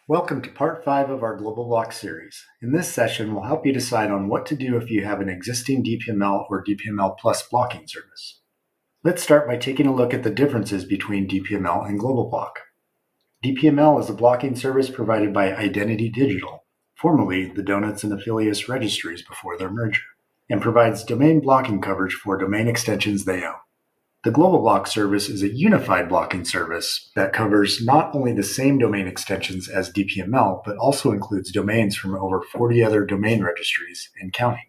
Welcome to part 5 of our GlobalBlock series. In this session, we'll help you decide on what to do if you have an existing DPML or DPML Plus blocking service. Let's start by taking a look at the differences between DPML and GlobalBlock. DPML is a blocking service provided by Identity Digital, formerly the Donuts and Affiliates registries before their merger, and provides domain blocking coverage for domain extensions they own. The GlobalBlock service is a unified blocking service that covers not only the same domain extensions as DPML, but also includes domains from over 40 other domain registries and counting.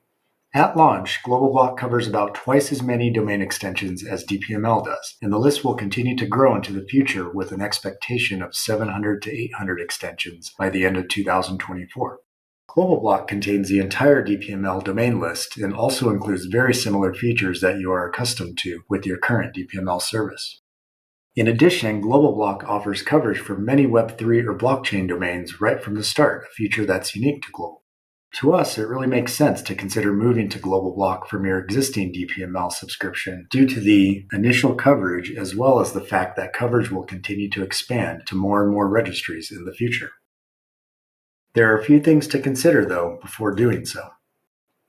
At launch, GlobalBlock covers about twice as many domain extensions as DPML does, and the list will continue to grow into the future with an expectation of 700 to 800 extensions by the end of 2024. GlobalBlock contains the entire DPML domain list and also includes very similar features that you are accustomed to with your current DPML service. In addition, GlobalBlock offers coverage for many Web3 or blockchain domains right from the start, a feature that's unique to Global. To us, it really makes sense to consider moving to GlobalBlock from your existing DPML subscription due to the initial coverage as well as the fact that coverage will continue to expand to more and more registries in the future. There are a few things to consider, though, before doing so.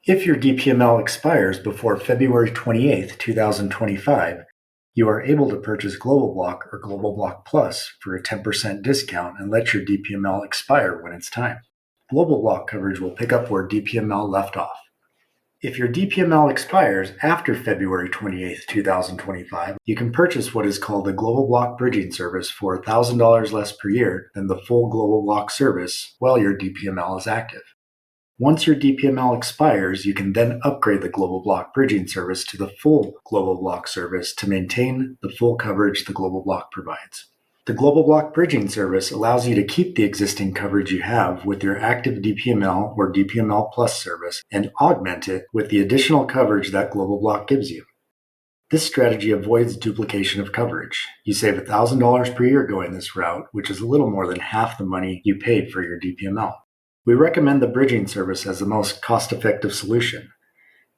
If your DPML expires before February 28, 2025, you are able to purchase GlobalBlock or GlobalBlock Plus for a 10% discount and let your DPML expire when it's time. GlobalBlock coverage will pick up where DPML left off. If your DPML expires after February 28, 2025, you can purchase what is called the GlobalBlock bridging service for $1,000 less per year than the full GlobalBlock service while your DPML is active. Once your DPML expires, you can then upgrade the GlobalBlock bridging service to the full GlobalBlock service to maintain the full coverage the GlobalBlock provides. The GlobalBlock bridging service allows you to keep the existing coverage you have with your active DPML or DPML Plus service and augment it with the additional coverage that GlobalBlock gives you. This strategy avoids duplication of coverage. You save $1,000 per year going this route, which is a little more than half the money you paid for your DPML. We recommend the bridging service as the most cost-effective solution.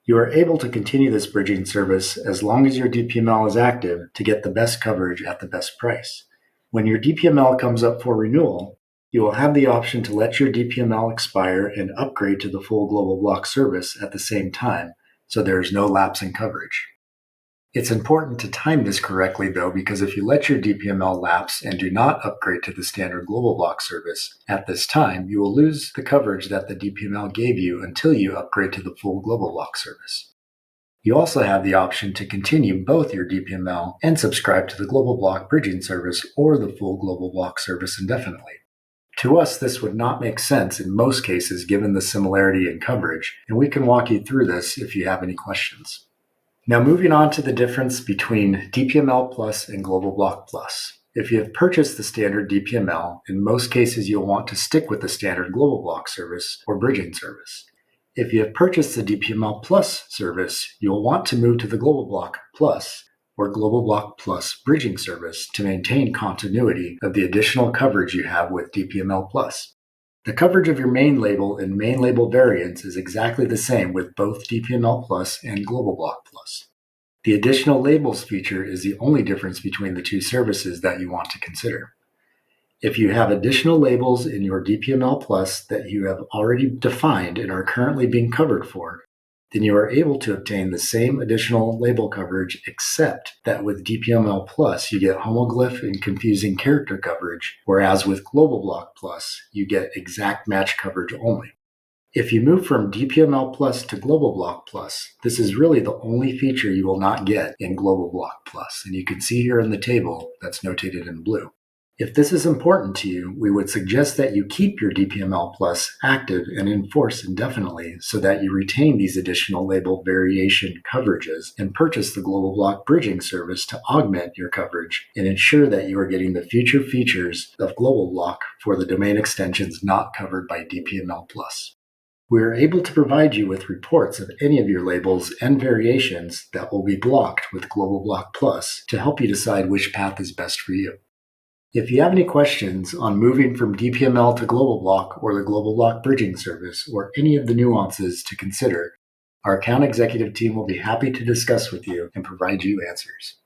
You are able to continue this bridging service as long as your DPML is active to get the best coverage at the best price. When your DPML comes up for renewal, you will have the option to let your DPML expire and upgrade to the full GlobalBlock service at the same time, so there is no lapse in coverage. It's important to time this correctly, though, because if you let your DPML lapse and do not upgrade to the standard GlobalBlock service at this time, you will lose the coverage that the DPML gave you until you upgrade to the full GlobalBlock service. You also have the option to continue both your DPML and subscribe to the GlobalBlock bridging service or the full GlobalBlock service indefinitely. To us, this would not make sense in most cases given the similarity in coverage, and we can walk you through this if you have any questions. Now moving on to the difference between DPML Plus and GlobalBlock Plus. If you have purchased the standard DPML, in most cases you'll want to stick with the standard GlobalBlock service or bridging service. If you have purchased the DPML Plus service, you'll want to move to the GlobalBlock Plus or GlobalBlock Plus bridging service to maintain continuity of the additional coverage you have with DPML Plus. The coverage of your main label and main label variants is exactly the same with both DPML Plus and GlobalBlock Plus. The additional labels feature is the only difference between the two services that you want to consider. If you have additional labels in your DPML Plus that you have already defined and are currently being covered for, then you are able to obtain the same additional label coverage, except that with DPML Plus you get homoglyph and confusing character coverage, whereas with GlobalBlock Plus you get exact match coverage only. If you move from DPML Plus to GlobalBlock Plus, this is really the only feature you will not get in GlobalBlock Plus, and you can see here in the table that's notated in blue. If this is important to you, we would suggest that you keep your DPML Plus active and in force indefinitely so that you retain these additional label variation coverages and purchase the GlobalBlock bridging service to augment your coverage and ensure that you are getting the future features of GlobalBlock for the domain extensions not covered by DPML Plus. We are able to provide you with reports of any of your labels and variations that will be blocked with GlobalBlock Plus to help you decide which path is best for you. If you have any questions on moving from DPML to GlobalBlock or the GlobalBlock bridging service or any of the nuances to consider, our account executive team will be happy to discuss with you and provide you answers.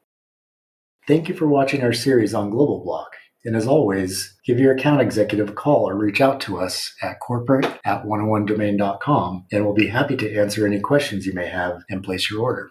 Thank you for watching our series on GlobalBlock. And as always, give your account executive a call or reach out to us at corporate@101domain.com, and we'll be happy to answer any questions you may have and place your order.